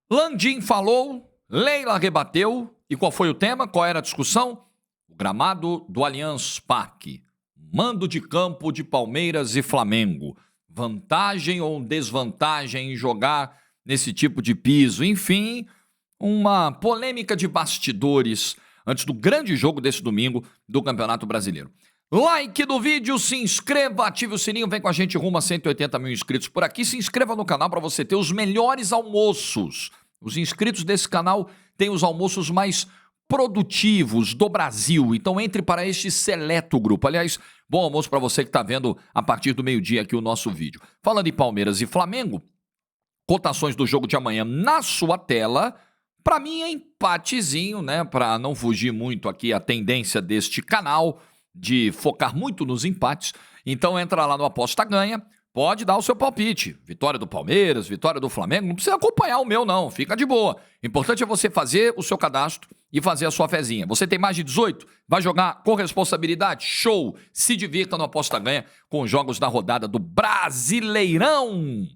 Landim falou, Leila rebateu. E qual foi o tema? Qual era a discussão? O gramado do Allianz Parque. Mando de campo de Palmeiras e Flamengo. Vantagem ou desvantagem em jogar nesse tipo de piso? Enfim, uma polêmica de bastidores antes do grande jogo desse domingo do Campeonato Brasileiro. Like do vídeo, se inscreva, ative o sininho, vem com a gente rumo a 180 mil inscritos por aqui. Se inscreva no canal para você ter os melhores almoços. Os inscritos desse canal têm os almoços mais produtivos do Brasil. Então entre para este seleto grupo. Aliás, bom almoço para você que está vendo a partir do meio-dia aqui o nosso vídeo. Falando em Palmeiras e Flamengo, cotações do jogo de amanhã na sua tela. Para mim é empatezinho, né? Para não fugir muito aqui a tendência deste canal de focar muito nos empates. Então entra lá no Aposta Ganha, pode dar o seu palpite. Vitória do Palmeiras, vitória do Flamengo, não precisa acompanhar o meu não, fica de boa. O importante é você fazer o seu cadastro e fazer a sua fezinha. Você tem mais de 18? Vai jogar com responsabilidade? Show! Se divirta no Aposta Ganha com os jogos da rodada do Brasileirão.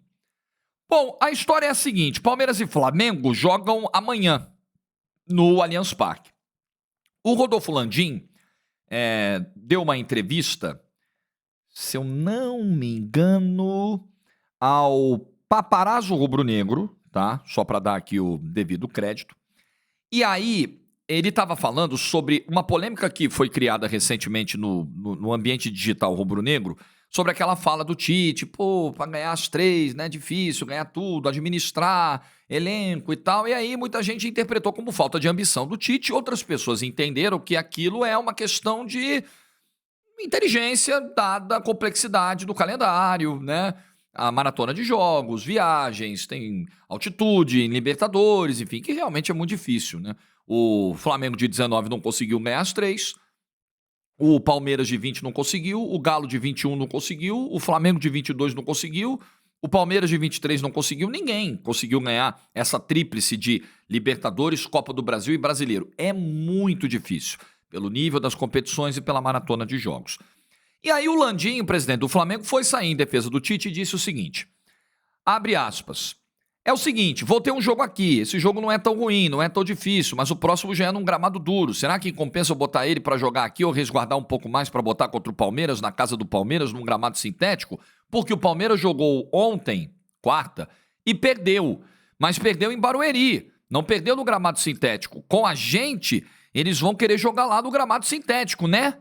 Bom, a história é a seguinte, Palmeiras e Flamengo jogam amanhã no Allianz Parque. O Rodolfo Landim deu uma entrevista, se eu não me engano, ao Paparazzo Rubro-Negro, tá? Só para dar aqui o devido crédito. E aí, ele estava falando sobre uma polêmica que foi criada recentemente no ambiente digital rubro-negro, sobre aquela fala do Tite, pô, para ganhar as 3, né, difícil, ganhar tudo, administrar, elenco e tal. E aí muita gente interpretou como falta de ambição do Tite, outras pessoas entenderam que aquilo é uma questão de inteligência dada a complexidade do calendário, né? A maratona de jogos, viagens, tem altitude, em Libertadores, enfim, que realmente é muito difícil, né? O Flamengo de 19 não conseguiu ganhar as 3, o Palmeiras de 20 não conseguiu, o Galo de 21 não conseguiu, o Flamengo de 22 não conseguiu, o Palmeiras de 23 não conseguiu, ninguém conseguiu ganhar essa tríplice de Libertadores, Copa do Brasil e Brasileiro. É muito difícil, pelo nível das competições e pela maratona de jogos. E aí o Landim, presidente do Flamengo, foi sair em defesa do Tite e disse o seguinte, abre aspas, é o seguinte, vou ter um jogo aqui, esse jogo não é tão ruim, não é tão difícil, mas o próximo já é num gramado duro. Será que compensa eu botar ele para jogar aqui ou resguardar um pouco mais para botar contra o Palmeiras, na casa do Palmeiras, num gramado sintético? Porque o Palmeiras jogou ontem, quarta, e perdeu, mas perdeu em Barueri, não perdeu no gramado sintético. Com a gente, eles vão querer jogar lá no gramado sintético, né?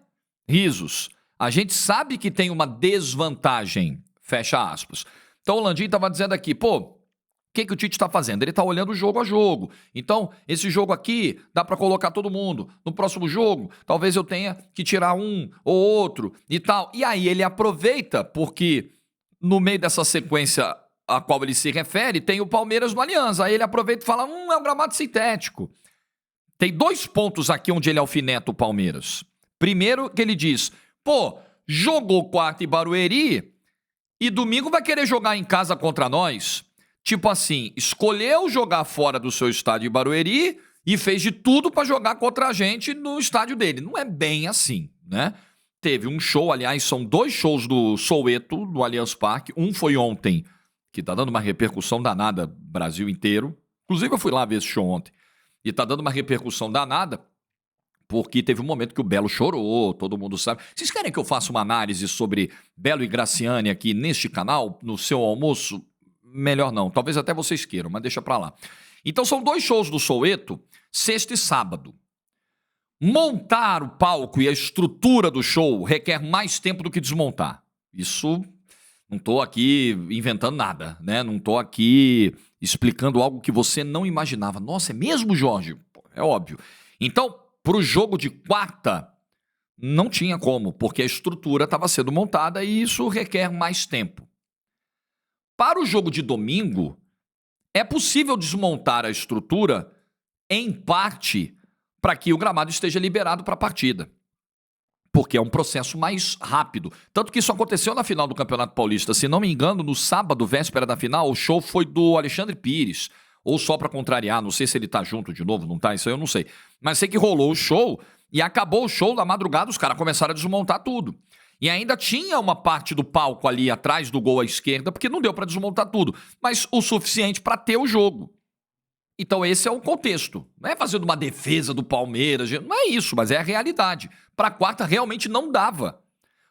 Risos. A gente sabe que tem uma desvantagem, fecha aspas. Então o Landim estava dizendo aqui, pô, o que o Tite está fazendo? Ele está olhando jogo a jogo. Então, esse jogo aqui, dá para colocar todo mundo. No próximo jogo, talvez eu tenha que tirar um ou outro e tal. E aí ele aproveita, porque no meio dessa sequência a qual ele se refere, tem o Palmeiras no Allianz. Aí ele aproveita e fala, é um gramado sintético. Tem 2 pontos aqui onde ele alfineta o Palmeiras. Primeiro que ele diz, pô, jogou quarta em Barueri e domingo vai querer jogar em casa contra nós. Tipo assim, escolheu jogar fora do seu estádio em Barueri e fez de tudo para jogar contra a gente no estádio dele. Não é bem assim, né? Teve um show, aliás, são 2 shows do Soweto, no Allianz Parque. Um foi ontem, que tá dando uma repercussão danada Brasil inteiro. Inclusive eu fui lá ver esse show ontem. E tá dando uma repercussão danada, porque teve um momento que o Belo chorou, todo mundo sabe. Vocês querem que eu faça uma análise sobre Belo e Graciane aqui neste canal, no seu almoço? Melhor não, talvez até vocês queiram, mas deixa pra lá. Então são 2 shows do Soweto, sexta e sábado. Montar o palco e a estrutura do show requer mais tempo do que desmontar. Isso, não tô aqui inventando nada, né? Não tô aqui explicando algo que você não imaginava. Nossa, é mesmo, Jorge? Pô, é óbvio. Então, pro jogo de quarta, não tinha como, porque a estrutura estava sendo montada e isso requer mais tempo. Para o jogo de domingo, é possível desmontar a estrutura, em parte, para que o gramado esteja liberado para a partida. Porque é um processo mais rápido. Tanto que isso aconteceu na final do Campeonato Paulista. Se não me engano, no sábado, véspera da final, o show foi do Alexandre Pires. Ou só para contrariar, não sei se ele tá junto de novo, não tá? Isso aí eu não sei. Mas sei que rolou o show e acabou o show na madrugada, os caras começaram a desmontar tudo. E ainda tinha uma parte do palco ali atrás do gol à esquerda, porque não deu para desmontar tudo, mas o suficiente para ter o jogo. Então esse é o contexto. Não é fazendo uma defesa do Palmeiras, não é isso, mas é a realidade. Para quarta realmente não dava.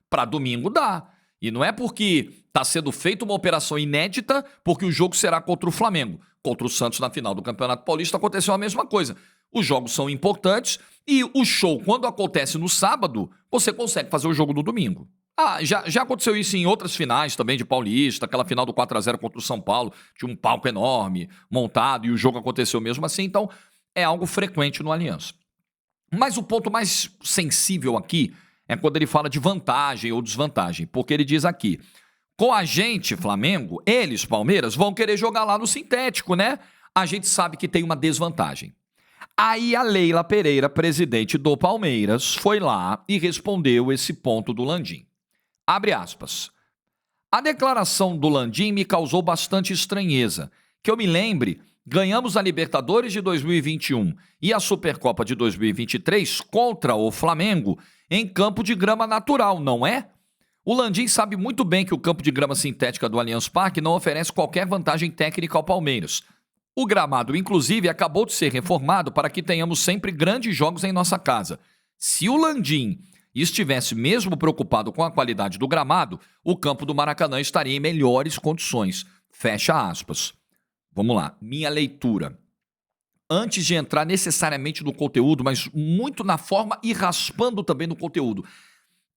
Para domingo dá. E não é porque está sendo feita uma operação inédita porque o jogo será contra o Flamengo. Contra o Santos na final do Campeonato Paulista aconteceu a mesma coisa. Os jogos são importantes e o show, quando acontece no sábado, você consegue fazer o jogo no domingo. Já aconteceu isso em outras finais também de Paulista, aquela final do 4-0 contra o São Paulo, tinha um palco enorme montado e o jogo aconteceu mesmo assim, então é algo frequente no Allianz. Mas o ponto mais sensível aqui é quando ele fala de vantagem ou desvantagem, porque ele diz aqui, com a gente, Flamengo, eles, Palmeiras, vão querer jogar lá no sintético, né? A gente sabe que tem uma desvantagem. Aí a Leila Pereira, presidente do Palmeiras, foi lá e respondeu esse ponto do Landim. Abre aspas. A declaração do Landim me causou bastante estranheza. Que eu me lembre, ganhamos a Libertadores de 2021 e a Supercopa de 2023 contra o Flamengo em campo de grama natural, não é? O Landim sabe muito bem que o campo de grama sintética do Allianz Parque não oferece qualquer vantagem técnica ao Palmeiras. O gramado, inclusive, acabou de ser reformado para que tenhamos sempre grandes jogos em nossa casa. Se o Landim estivesse mesmo preocupado com a qualidade do gramado, o campo do Maracanã estaria em melhores condições. Fecha aspas. Vamos lá, minha leitura. Antes de entrar necessariamente no conteúdo, mas muito na forma e raspando também no conteúdo,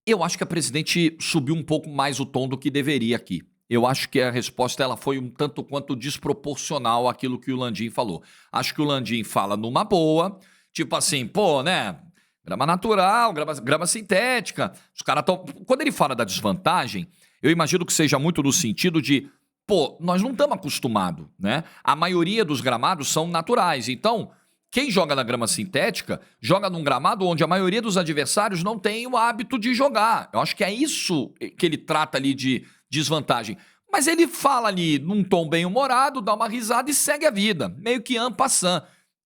eu acho que a presidente subiu um pouco mais o tom do que deveria aqui. Eu acho que a resposta ela foi um tanto quanto desproporcional àquilo que o Landim falou. Acho que o Landim fala numa boa, tipo assim, pô, né? Grama natural, grama sintética. Os caras estão. Quando ele fala da desvantagem, eu imagino que seja muito no sentido de, pô, nós não estamos acostumados, né? A maioria dos gramados são naturais. Então, quem joga na grama sintética, joga num gramado onde a maioria dos adversários não tem o hábito de jogar. Eu acho que é isso que ele trata ali de desvantagem. Mas ele fala ali num tom bem humorado, dá uma risada e segue a vida. Meio que en passant.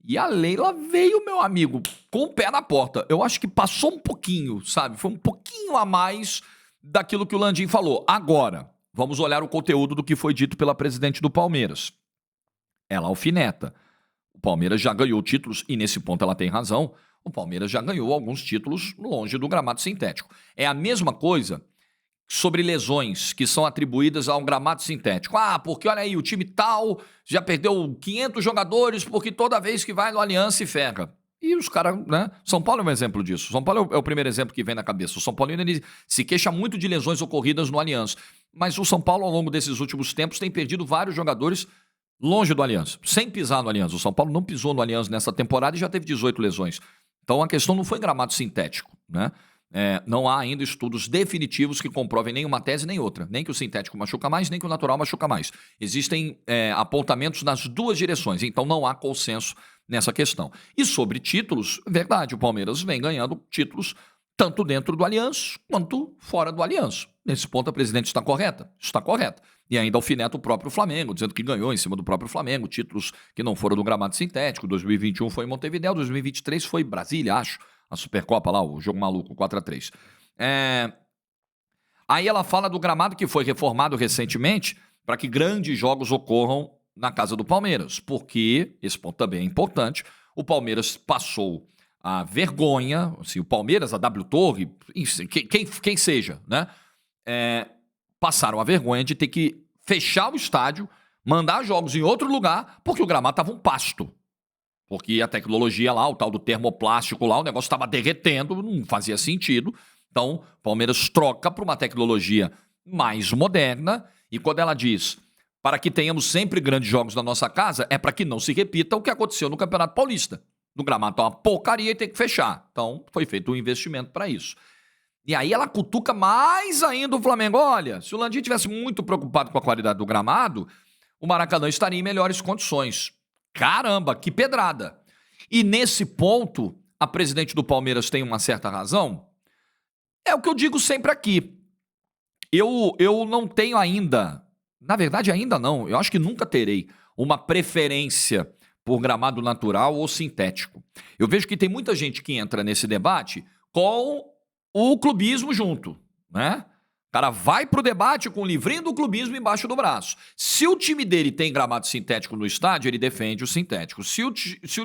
E a Leila veio, meu amigo, com o pé na porta. Eu acho que passou um pouquinho, sabe? Foi um pouquinho a mais daquilo que o Landim falou. Agora, vamos olhar o conteúdo do que foi dito pela presidente do Palmeiras. Ela alfineta. O Palmeiras já ganhou títulos, e nesse ponto ela tem razão, o Palmeiras já ganhou alguns títulos longe do gramado sintético. É a mesma coisa sobre lesões que são atribuídas ao gramado sintético. Porque olha aí, o time tal já perdeu 500 jogadores porque toda vez que vai no Allianz se ferra. E os caras, né? São Paulo é um exemplo disso. São Paulo é o primeiro exemplo que vem na cabeça. O São Paulo ele se queixa muito de lesões ocorridas no Allianz. Mas o São Paulo, ao longo desses últimos tempos, tem perdido vários jogadores longe do Allianz, sem pisar no Allianz. O São Paulo não pisou no Allianz nessa temporada e já teve 18 lesões. Então a questão não foi gramado sintético, né? Não há ainda estudos definitivos que comprovem nem uma tese nem outra. Nem que o sintético machuca mais, nem que o natural machuca mais. Existem apontamentos nas duas direções, então não há consenso nessa questão. E sobre títulos, verdade, o Palmeiras vem ganhando títulos tanto dentro do Allianz quanto fora do Allianz. Nesse ponto a presidente está correta? Está correta. E ainda alfineta o próprio Flamengo, dizendo que ganhou em cima do próprio Flamengo, títulos que não foram do gramado sintético. 2021 foi em Montevidéu, 2023 foi em Brasília, acho. A Supercopa lá, o jogo maluco, 4-3. Aí ela fala do gramado que foi reformado recentemente para que grandes jogos ocorram na casa do Palmeiras. Porque, esse ponto também é importante, o Palmeiras passou a vergonha, assim, o Palmeiras, a W Torre, quem seja, né? Passaram a vergonha de ter que fechar o estádio, mandar jogos em outro lugar, porque o gramado estava um pasto. Porque a tecnologia lá, o tal do termoplástico lá, o negócio estava derretendo, não fazia sentido. Então, o Palmeiras troca para uma tecnologia mais moderna. E quando ela diz, para que tenhamos sempre grandes jogos na nossa casa, é para que não se repita o que aconteceu no Campeonato Paulista. No gramado tá uma porcaria e tem que fechar. Então, foi feito um investimento para isso. E aí ela cutuca mais ainda o Flamengo. Olha, se o Landim tivesse muito preocupado com a qualidade do gramado, o Maracanã estaria em melhores condições. Caramba, que pedrada. E nesse ponto, a presidente do Palmeiras tem uma certa razão. É o que eu digo sempre aqui. Eu não tenho ainda, na verdade ainda não, eu acho que nunca terei uma preferência por gramado natural ou sintético. Eu vejo que tem muita gente que entra nesse debate com o clubismo junto, né? cara vai pro debate com o livrinho do clubismo embaixo do braço. Se o time dele tem gramado sintético no estádio, ele defende o sintético. Se o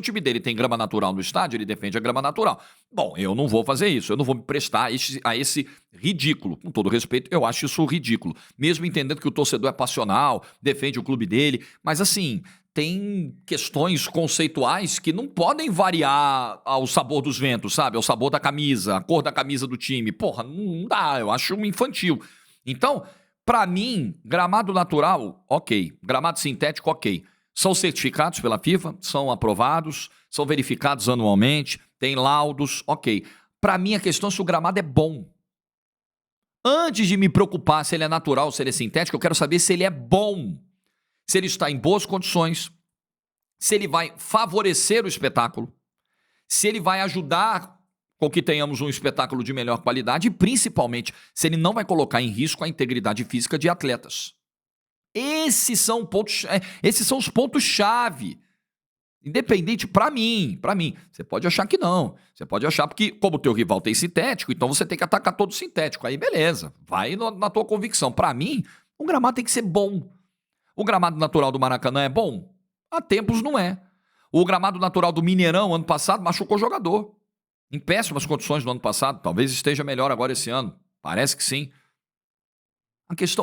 time dele tem grama natural no estádio, ele defende a grama natural. Bom, eu não vou fazer isso, eu não vou me prestar a esse ridículo. Com todo respeito, eu acho isso ridículo. Mesmo entendendo que o torcedor é passional, defende o clube dele, mas assim, tem questões conceituais que não podem variar ao sabor dos ventos, sabe? Ao sabor da camisa, a cor da camisa do time. Porra, não dá, eu acho infantil. Então, pra mim, gramado natural, ok. Gramado sintético, ok. São certificados pela FIFA, são aprovados, são verificados anualmente, tem laudos, ok. Pra mim, a questão é se o gramado é bom. Antes de me preocupar se ele é natural ou se ele é sintético, eu quero saber se ele é bom. Se ele está em boas condições, se ele vai favorecer o espetáculo, se ele vai ajudar com que tenhamos um espetáculo de melhor qualidade e, principalmente, se ele não vai colocar em risco a integridade física de atletas. Esses são os pontos-chave. Independente, para mim. Você pode achar que não. Você pode achar porque, como o teu rival tem sintético, então você tem que atacar todo sintético. Aí, beleza. Vai na tua convicção. Para mim, um gramado tem que ser bom. O gramado natural do Maracanã é bom? Há tempos não é. O gramado natural do Mineirão, ano passado, machucou jogador. Em péssimas condições no ano passado. Talvez esteja melhor agora esse ano. Parece que sim.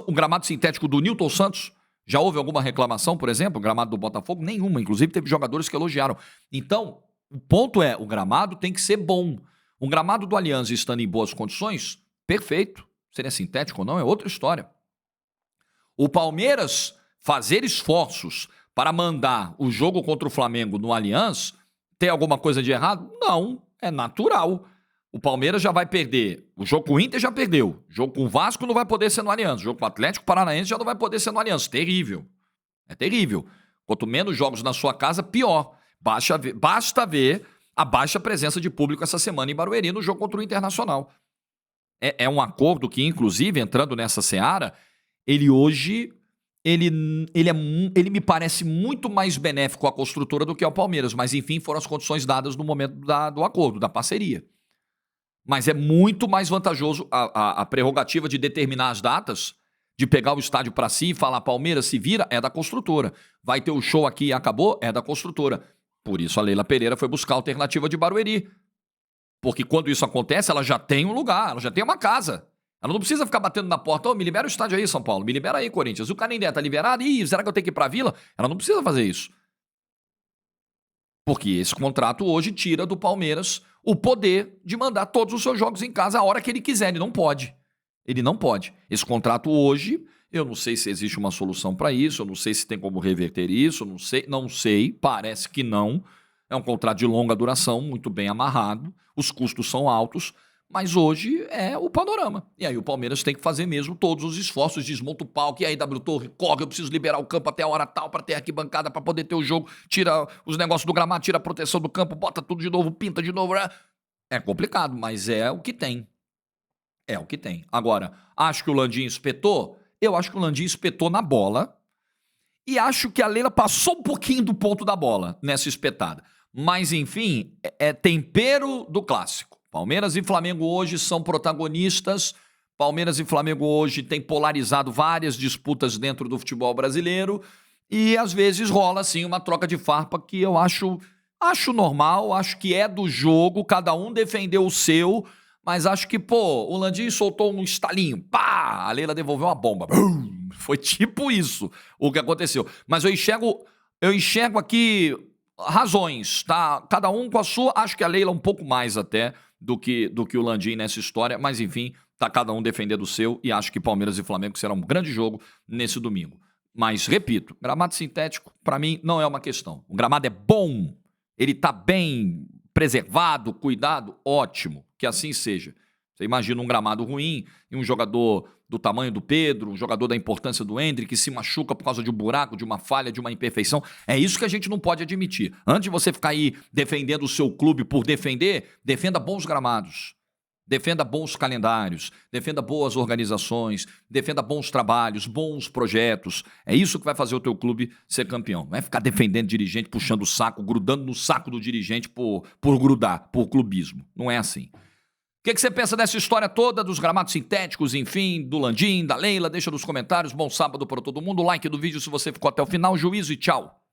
O gramado sintético do Nilton Santos, já houve alguma reclamação, por exemplo? O gramado do Botafogo? Nenhuma. Inclusive, teve jogadores que elogiaram. Então, o ponto é, o gramado tem que ser bom. O gramado do Allianz estando em boas condições, perfeito. Seria sintético ou não, é outra história. O Palmeiras fazer esforços para mandar o jogo contra o Flamengo no Allianz, tem alguma coisa de errado? Não, é natural. O Palmeiras já vai perder. O jogo com o Inter já perdeu. O jogo com o Vasco não vai poder ser no Allianz. O jogo com o Atlético Paranaense já não vai poder ser no Allianz. Terrível. É terrível. Quanto menos jogos na sua casa, pior. Basta ver a baixa presença de público essa semana em Barueri no jogo contra o Internacional. É um acordo que, inclusive, entrando nessa seara, ele hoje... Ele me parece muito mais benéfico à construtora do que ao Palmeiras, mas enfim, foram as condições dadas no momento do acordo, da parceria. Mas é muito mais vantajoso a prerrogativa de determinar as datas, de pegar o estádio para si e falar Palmeiras se vira, é da construtora. Vai ter o show aqui e acabou, é da construtora. Por isso a Leila Pereira foi buscar a alternativa de Barueri. Porque quando isso acontece, ela já tem um lugar, ela já tem uma casa. Ela não precisa ficar batendo na porta, me libera o estádio aí, São Paulo, me libera aí, Corinthians. O Canindé tá liberado, será que eu tenho que ir pra Vila? Ela não precisa fazer isso. Porque esse contrato hoje tira do Palmeiras o poder de mandar todos os seus jogos em casa a hora que ele quiser, ele não pode. Ele não pode. Esse contrato hoje, eu não sei se existe uma solução para isso, eu não sei se tem como reverter isso, não sei, parece que não. É um contrato de longa duração, muito bem amarrado, os custos são altos, mas hoje é o panorama. E aí o Palmeiras tem que fazer mesmo todos os esforços, desmonta o palco, e aí W Torre, corre, eu preciso liberar o campo até a hora tal, para ter arquibancada, para poder ter o jogo, tira os negócios do gramado, tira a proteção do campo, bota tudo de novo, pinta de novo. É complicado, mas é o que tem. É o que tem. Agora, acho que o Landim espetou? Eu acho que o Landim espetou na bola, e acho que a Leila passou um pouquinho do ponto da bola nessa espetada. Mas, enfim, é tempero do clássico. Palmeiras e Flamengo hoje são protagonistas. Palmeiras e Flamengo hoje têm polarizado várias disputas dentro do futebol brasileiro e às vezes rola assim uma troca de farpa que eu acho normal, acho que é do jogo, cada um defendeu o seu, mas acho que, o Landim soltou um estalinho, pá, a Leila devolveu uma bomba. Foi tipo isso o que aconteceu. Mas eu enxergo aqui razões, tá? Cada um com a sua, acho que a Leila um pouco mais até do que o Landim nessa história, mas enfim, tá cada um defendendo o seu e acho que Palmeiras e Flamengo será um grande jogo nesse domingo. Mas, repito, gramado sintético, para mim, não é uma questão. O gramado é bom, ele tá bem preservado, cuidado, ótimo, que assim seja. Você imagina um gramado ruim e um jogador do tamanho do Pedro, um jogador da importância do Endrick, que se machuca por causa de um buraco, de uma falha, de uma imperfeição. É isso que a gente não pode admitir. Antes de você ficar aí defendendo o seu clube por defender, defenda bons gramados, defenda bons calendários, defenda boas organizações, defenda bons trabalhos, bons projetos. É isso que vai fazer o teu clube ser campeão. Não é ficar defendendo dirigente, puxando o saco, grudando no saco do dirigente por grudar, por clubismo. Não é assim. que você pensa dessa história toda, dos gramados sintéticos, enfim, do Landim, da Leila? Deixa nos comentários. Bom sábado para todo mundo. Like do vídeo se você ficou até o final. Juízo e tchau.